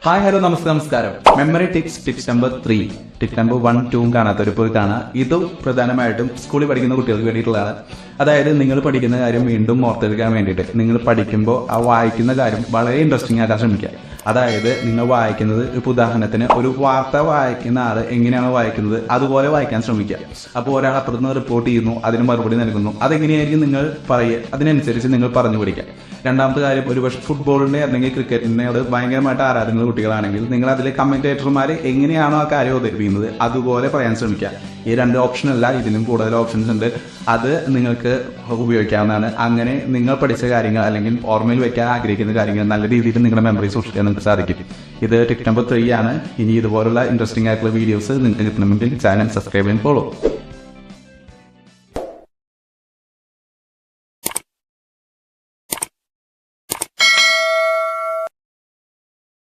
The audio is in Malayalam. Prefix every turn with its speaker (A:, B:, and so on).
A: ഹായ് ഹലോ നമസ്കാരം. Memory tips number 3, tip number 1, 2 കാണാത്തവർ പോയി കാണാം. ഇതും പ്രധാനമായിട്ടും സ്കൂളിൽ പഠിക്കുന്ന കുട്ടികൾക്ക് വേണ്ടിയിട്ടുള്ളതാണ്. അതായത് നിങ്ങൾ പഠിക്കുന്ന കാര്യം വീണ്ടും ഓർത്തെടുക്കാൻ വേണ്ടിയിട്ട് നിങ്ങൾ പഠിക്കുമ്പോൾ ആ വായിക്കുന്ന കാര്യം വളരെ ഇൻട്രസ്റ്റിംഗ് ആക്കാൻ ശ്രമിക്കുക. അതായത് നിങ്ങൾ വായിക്കുന്നത് ഇപ്പോൾ ഉദാഹരണത്തിന് ഒരു വാർത്ത വായിക്കുന്ന ആൾ എങ്ങനെയാണോ വായിക്കുന്നത് അതുപോലെ വായിക്കാൻ ശ്രമിക്കുക. അപ്പോൾ ഒരാൾ അപ്പുറത്തുനിന്ന് റിപ്പോർട്ട് ചെയ്യുന്നു, അതിന് മറുപടി നൽകുന്നു, അതെങ്ങനെയായിരിക്കും നിങ്ങൾ പറയുക, അതിനനുസരിച്ച് നിങ്ങൾ പറഞ്ഞു പഠിക്കുക. രണ്ടാമത്തെ കാര്യം, ഒരുപക്ഷെ ഫുട്ബോളിന്റെ അല്ലെങ്കിൽ ക്രിക്കറ്റിനോട് ഭയങ്കരമായിട്ട് ആരാധന കുട്ടികളാണെങ്കിൽ നിങ്ങൾ അതിലെ കമന്റേറ്റർമാർ എങ്ങനെയാണോ ആ കാര്യം അവതരിപ്പിക്കുന്നത് അതുപോലെ പറയാൻ ശ്രമിക്കുക. ഈ 2 ഓപ്ഷൻ അല്ല, ഇതിനും കൂടുതൽ ഓപ്ഷൻസ് ഉണ്ട്. അത് നിങ്ങൾക്ക് ഉപയോഗിക്കാവുന്നതാണ്. അങ്ങനെ നിങ്ങൾ പഠിച്ച കാര്യങ്ങൾ അല്ലെങ്കിൽ ഓർമ്മയിൽ വെക്കാൻ ആഗ്രഹിക്കുന്ന കാര്യങ്ങൾ നല്ല രീതിയിൽ നിങ്ങളുടെ മെമ്മറി സൂക്ഷിക്കാൻ നിങ്ങൾക്ക് സാധിക്കും. ഇത് ടിപ്പ് നമ്പർ 3 ആണ്. ഇനി ഇതുപോലുള്ള ഇൻട്രസ്റ്റിംഗ് ആയിട്ടുള്ള വീഡിയോസ് നിങ്ങൾക്ക് കിട്ടണമെങ്കിൽ ചാനൽ സബ്സ്ക്രൈബ് ചെയ്യാൻ ഫോളോ.